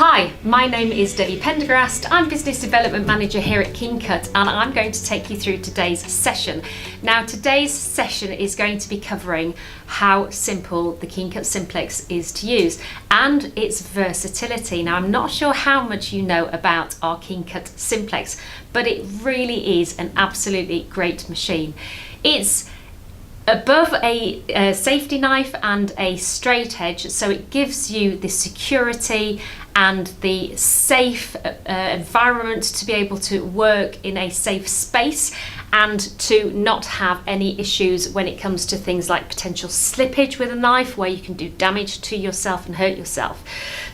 Hi, my name is Pendergrast. I'm Business Development Manager here at Keencut, and I'm going to take you through today's session. Now, today's session is going to be covering how simple the Keencut Simplex is to use and its versatility. Now, I'm not sure how much you know about our Keencut Simplex, but it really is an absolutely great machine. It's above a safety knife and a straight edge, so it gives you the security and the safe environment to be able to work in a safe space and to not have any issues when it comes to things like potential slippage with a knife, where you can do damage to yourself and hurt yourself.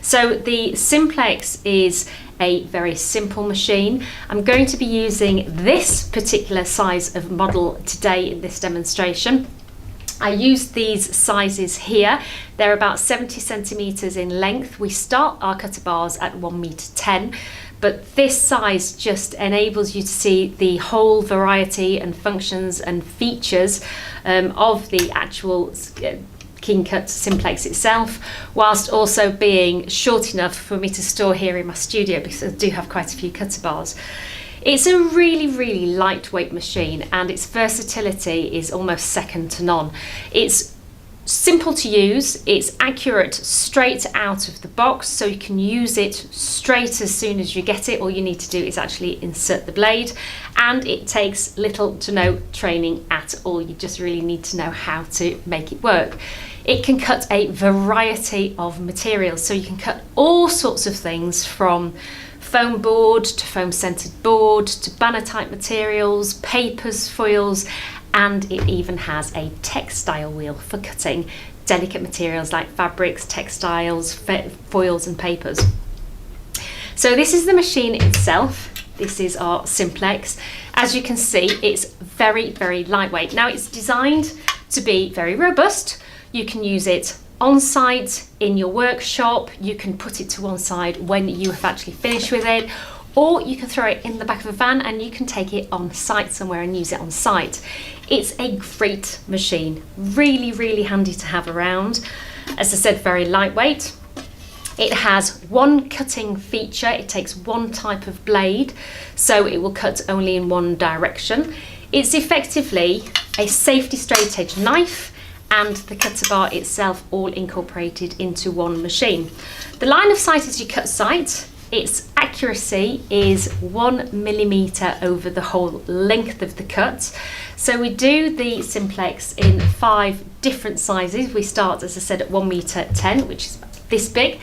So the Simplex is a very simple machine. I'm going to be using this particular size of model today in this demonstration. I used these sizes here. They're about 70 centimeters in length. We start our cutter bars at 1.10 meters, but this size just enables you to see the whole variety and functions and features of the actual Keencut Simplex itself, whilst also being short enough for me to store here in my studio, because I do have quite a few cutter bars. It's a really lightweight machine, and its versatility is almost second to none. It's simple to use, it's accurate straight out of the box, so you can use it straight as soon as you get it. All you need to do is actually insert the blade, and it takes little to no training at all. You just really need to know how to make it work. It can cut a variety of materials, so you can cut all sorts of things from foam board to foam centered board to banner type materials, papers, foils, and it even has a textile wheel for cutting delicate materials like fabrics, textiles, foils and papers. So this is the machine itself. This is our Simplex. As you can see, it's very lightweight. Now, it's designed to be very robust. You can use it on site in your workshop, you can put it to one side when you have actually finished with it, or you can throw it in the back of a van and you can take it on site somewhere and use it on site. It's a great machine, really handy to have around. As I said, very lightweight. It has one cutting feature. It takes one type of blade, so it will cut only in one direction. It's effectively a safety straight edge knife and the cutter bar itself all incorporated into one machine. The line of sight as you cut sight, its accuracy is 1 millimeter over the whole length of the cut. So we do the Simplex in 5 different sizes. We start, as I said, at 1.10 meters, which is this big,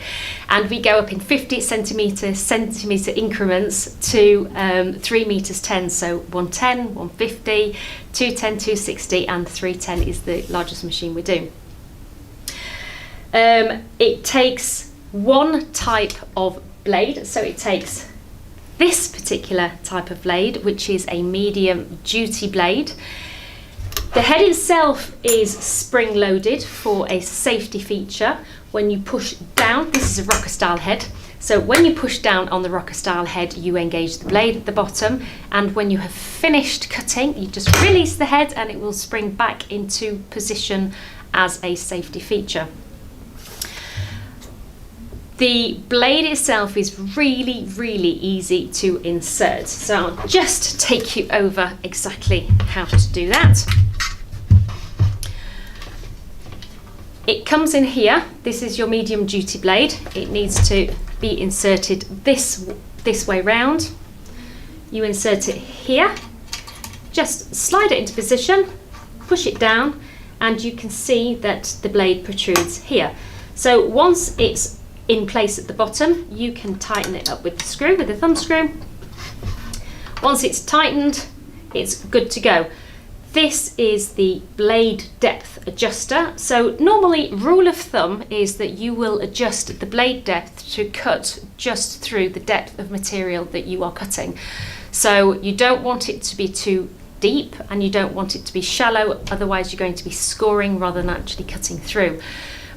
and we go up in 50 centimeter increments to 3.10 meters, so 110, 150, 210, 260, and 310 is the largest machine we do. It takes one type of blade, so it takes this particular type of blade, which is a medium duty blade. The head itself is spring loaded for a safety feature. When you push down, this is a rocker style head, so when you push down on the rocker style head, you engage the blade at the bottom, and when you have finished cutting, you just release the head and it will spring back into position as a safety feature. The blade itself is really easy to insert, so I'll just take you over exactly how to do that. It comes in here. This is your medium duty blade. It needs to be inserted this way round. You insert it here, just slide it into position, push it down, and you can see that the blade protrudes here. So once it's in place at the bottom, you can tighten it up with the screw, with the thumb screw. Once it's tightened, it's good to go. This is the blade depth adjuster. So normally, rule of thumb is that you will adjust the blade depth to cut just through the depth of material that you are cutting. So you don't want it to be too deep and you don't want it to be shallow, otherwise you're going to be scoring rather than actually cutting through.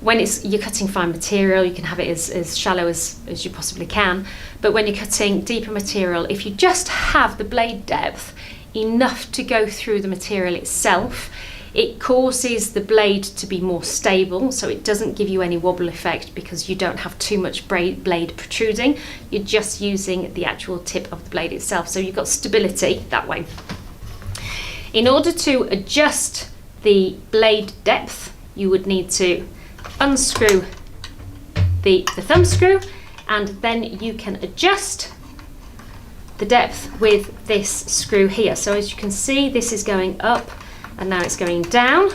When you're cutting fine material, you can have it as shallow as you possibly can, but when you're cutting deeper material, if you just have the blade depth enough to go through the material itself, It causes the blade to be more stable, so it doesn't give you any wobble effect because you don't have too much blade protruding. You're just using the actual tip of the blade itself, so you've got stability that way. In order to adjust the blade depth, you would need to unscrew the thumb screw, and then you can adjust the depth with this screw here. So as you can see, this is going up and now it's going down.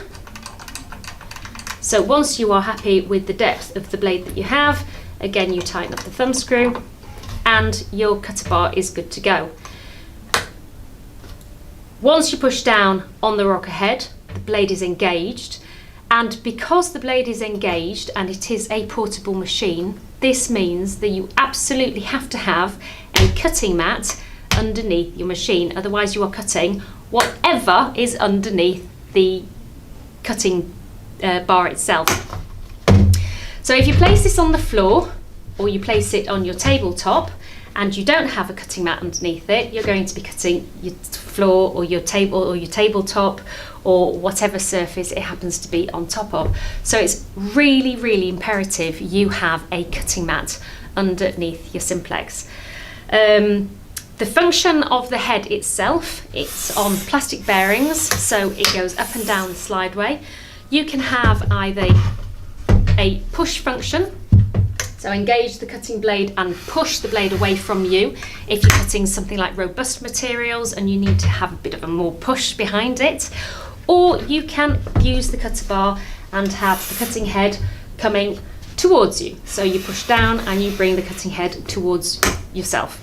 So once you are happy with the depth of the blade that you have, again you tighten up the thumb screw and your cutter bar is good to go. Once you push down on the rocker head, the blade is engaged, and because the blade is engaged and it is a portable machine, this means that you absolutely have to have a cutting mat underneath your machine, otherwise you are cutting whatever is underneath the cutting bar itself. So if you place this on the floor or you place it on your tabletop and you don't have a cutting mat underneath it, you're going to be cutting your floor or your table or your tabletop or whatever surface it happens to be on top of. So it's really, really imperative you have a cutting mat underneath your Simplex. The function of the head itself, it's on plastic bearings, so it goes up and down the slideway. You can have either a push function, so engage the cutting blade and push the blade away from you if you're cutting something like robust materials and you need to have a bit of a more push behind it. Or you can use the cutter bar and have the cutting head coming towards you. So you push down and you bring the cutting head towards yourself.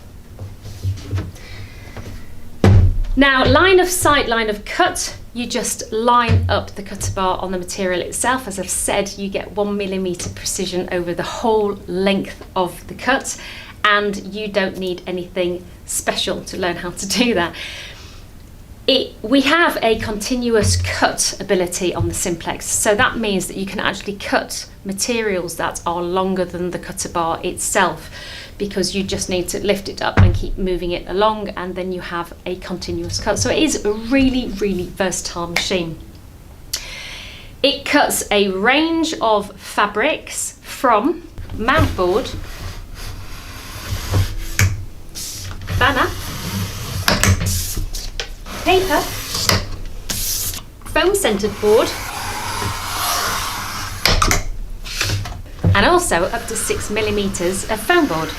Now, line of sight, line of cut, you just line up the cutter bar on the material itself. As I've said, you get 1mm precision over the whole length of the cut, and you don't need anything special to learn how to do that. We have a continuous cut ability on the Simplex, so that means that you can actually cut materials that are longer than the cutter bar itself, because you just need to lift it up and keep moving it along, and then you have a continuous cut. So it is a really, really versatile machine. It cuts a range of fabrics from mountboard, banner, paper, foam centered board, and also up to 6mm of foam board.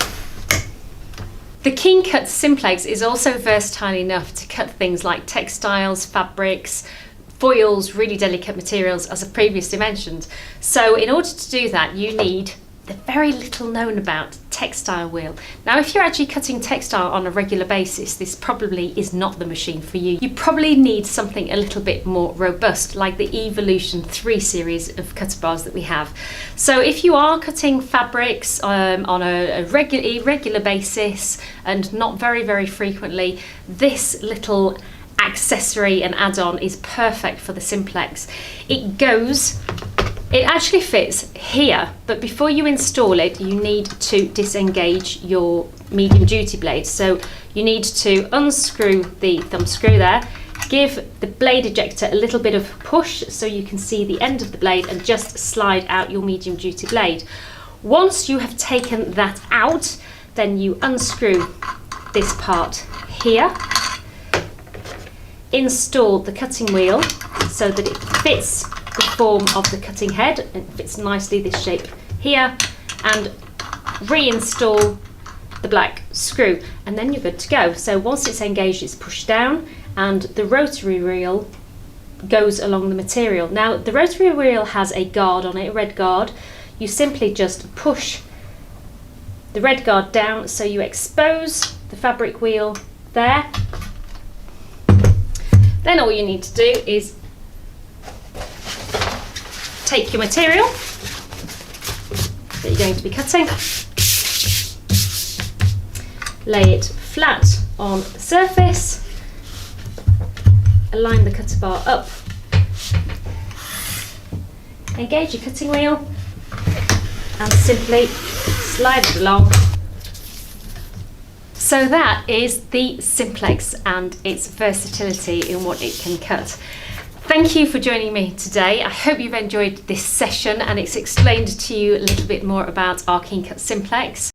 The Keencut Simplex is also versatile enough to cut things like textiles, fabrics, foils, really delicate materials, as I previously mentioned. So in order to do that, you need the very little known about textile wheel. Now, if you're actually cutting textile on a regular basis, this probably is not the machine for you. You probably need something a little bit more robust, like the Evolution 3 series of cutter bars that we have. So if you are cutting fabrics on a regular basis and not very, very frequently, this little accessory and add-on is perfect for the Simplex. It actually fits here, but before you install it, you need to disengage your medium duty blade. So you need to unscrew the thumb screw there, give the blade ejector a little bit of push so you can see the end of the blade, and just slide out your medium duty blade. Once you have taken that out, then you unscrew this part here, install the cutting wheel so that it fits the form of the cutting head and fits nicely this shape here, and reinstall the black screw, and then you're good to go. So once it's engaged, it's pushed down and the rotary wheel goes along the material. Now, the rotary wheel has a guard on it, a red guard. You simply just push the red guard down so you expose the fabric wheel there. Then all you need to do is take your material that you're going to be cutting, lay it flat on the surface, align the cutter bar up, engage your cutting wheel and simply slide it along. So that is the Simplex and its versatility in what it can cut. Thank you for joining me today. I hope you've enjoyed this session and it's explained to you a little bit more about our Keencut Simplex.